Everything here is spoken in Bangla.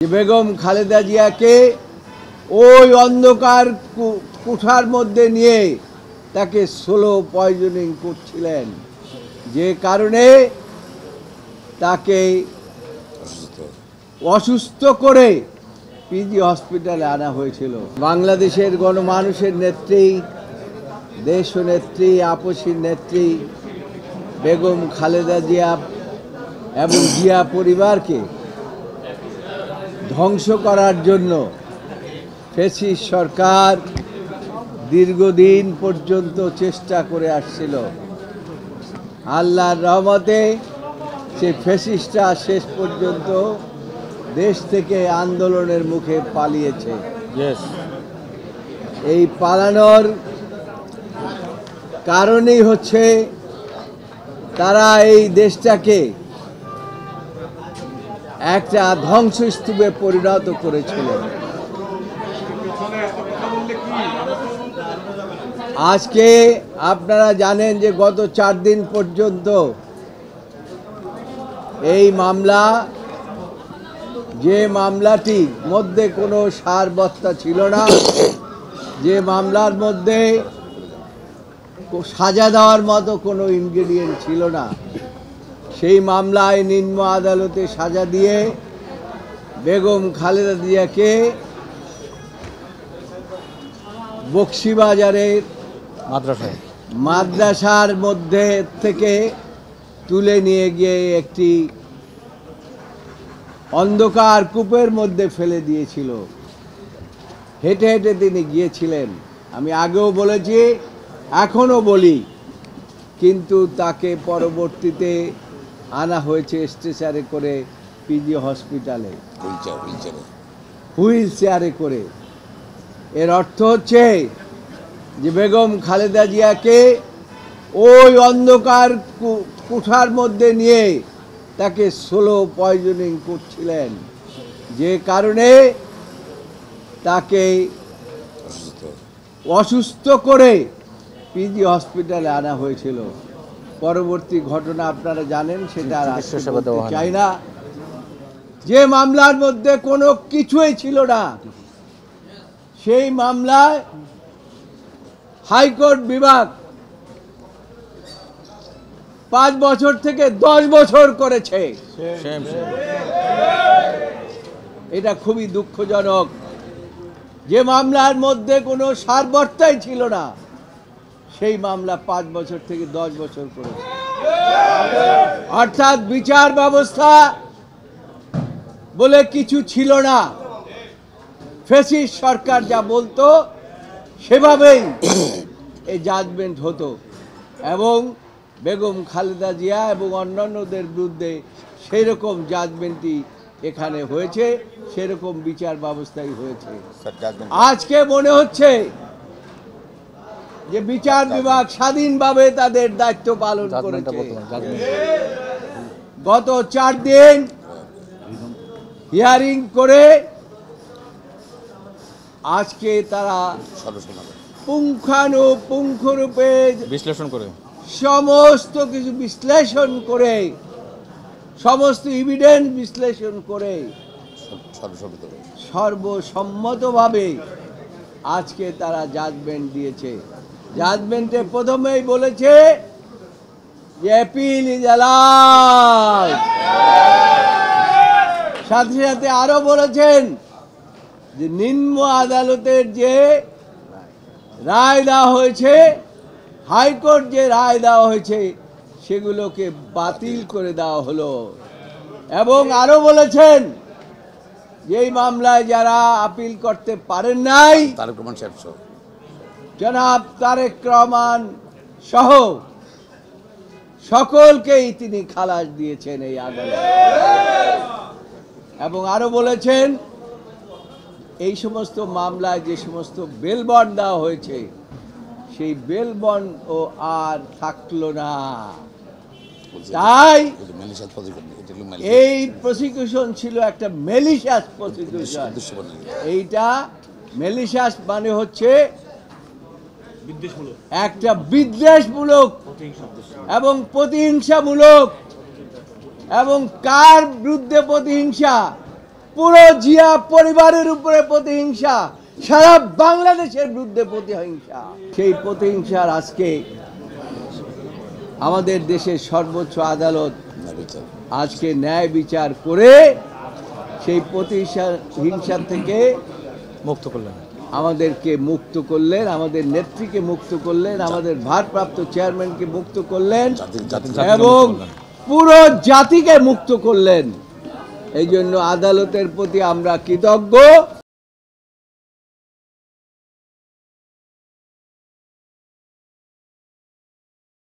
বেগম খালেদা জিয়াকে ওই অন্ধকার কুঠার মধ্যে নিয়ে তাকে স্লো পয়জনিং করছিলেন, যে কারণে তাকে অসুস্থ করে পিজি হসপিটালে আনা হয়েছিল। বাংলাদেশের গণমানুষের নেত্রী, দেশনেত্রী, আপসীর নেত্রী বেগম খালেদা জিয়া এবং জিয়া পরিবারকে ধ্বংস করার জন্য ফ্যাসিস্ট সরকার দীর্ঘদিন পর্যন্ত চেষ্টা করে আসছিল। আল্লাহর রহমতে সেই ফ্যাসিস্টরা শেষ পর্যন্ত দেশ থেকে আন্দোলনের মুখে পালিয়েছে। এই পালানোর কারণেই হচ্ছে তারা এই দেশটাকে একটা ধ্বংসস্তূপে পরিণত করেছিল। আজকে আপনারা জানেন যে গত 4 দিন পর্যন্ত এই মামলা, যে মামলাটির মধ্যে কোনো সারবত্তা ছিল না, যে মামলার মধ্যে সাজা দেওয়ার মতো কোনো ইনগ্রেডিয়েন্ট ছিল না, সেই মামলায় নিম্ন আদালতে সাজা দিয়ে বেগম খালেদা জিয়াকে বকশিবাজারের মাদ্রাসার মধ্যে থেকে তুলে নিয়ে গিয়ে একটি অন্ধকার কূপের মধ্যে ফেলে দিয়েছিল। হেঁটে হেঁটে তিনি গিয়েছিলেন, আমি আগেও বলেছি, এখনও বলি, কিন্তু তাকে পরবর্তীতে আনা হয়েছে স্ট্রেচারে করে পিজি হসপিটালে, হুইল চেয়ারে করে। এর অর্থ হচ্ছে যে বেগম খালেদা জিয়াকে ওই অন্ধকার কুঠার মধ্যে নিয়ে তাকে স্লো পয়জনিং করছিলেন, যে কারণে তাকে অসুস্থ করে পিজি হসপিটালে আনা হয়েছিল। পরবর্তী ঘটনা আপনারা জানেন, সেটা আর বলতে চাই না। যে মামলার মধ্যে কোনো কিছুই ছিল না, সেই মামলায় হাইকোর্ট বিভাগ 5 বছর থেকে 10 বছর করেছে। এটা খুবই দুঃখজনক। যে মামলার মধ্যে কোনো সারবত্তাই ছিল না, সেই মামলা 5 বছর থেকে 10 বছর করেছে। অর্থাৎ বিচার ব্যবস্থা বলে কিছু ছিল না। ফ্যাসিস্ট সরকার যা বলতো সেভাবেই এই জাজমেন্ট হতো, এবং বেগম খালেদা জিয়া এবং অন্যান্যদের বিরুদ্ধে সেই রকম জাজমেন্টই এখানে হয়েছে, সেরকম বিচার ব্যবস্থাই হয়েছে। আজকে মনে হচ্ছে যে বিচার বিভাগ স্বাধীনভাবে তাদের দায়িত্ব পালন করেছে। গত 4 দিন হিয়ারিং করে আজকে তারা পুঙ্খানুপুঙ্খরূপে বিশ্লেষণ করে, সমস্ত কিছু বিশ্লেষণ করে, সমস্ত এভিডেন্স বিশ্লেষণ করে সর্বসম্মতভাবে আজকে তারা জাজমেন্ট দিয়েছে। জাজমেন্টে প্রথমেই বলেছে যে অ্যাপিল ইজ অ্যালাউড, সাথে সাথে আরো বলেছেন যে নিম্ন আদালতের যে রায় দেওয়া হয়েছে, হাইকোর্ট যে রায় দেওয়া হয়েছে, সেগুলোকে বাতিল করে দেওয়া হলো। এবং আরো বলেছেন যে এই মামলায় যারা আপিল করতে পারেন নাই, জনাব তারেক রহমান সহ সকলকেই তিনি খালাস দিয়েছেন এই আদালতে। এবং আরো বলেছেন এই সমস্ত মামলায় যে সমস্ত বেল বন্ড দেওয়া হয়েছে, সেই বেল বন্ড ও আর থাকলো না। তাই এই প্রসিকিউশন ছিল একটা মেলিশিয়াস প্রসিকিউশন। এইটা মেলিশিয়াস মানে হচ্ছে একটা বিদ্বেষমূলক এবং প্রতিহিংসামূলক, এবং কার বিরুদ্ধে প্রতিহিংসা, পুরো জিয়া পরিবারের উপরে প্রতিহিংসা, সারা বাংলাদেশের বিরুদ্ধে প্রতিহিংসা। সেই প্রতিহিংসার আজকে আমাদের দেশের সর্বোচ্চ আদালত আজকে ন্যায় বিচার করে সেই প্রতিহিংসা থেকে মুক্ত করলেন, আমাদেরকে মুক্ত করলেন, আমাদের নেত্রীকে মুক্ত করলেন, আমাদের ভারপ্রাপ্ত চেয়ারম্যানকে মুক্ত করলেন এবং পুরো জাতিকে মুক্ত করলেন। এই জন্য আদালতের প্রতি আমরা কৃতজ্ঞ।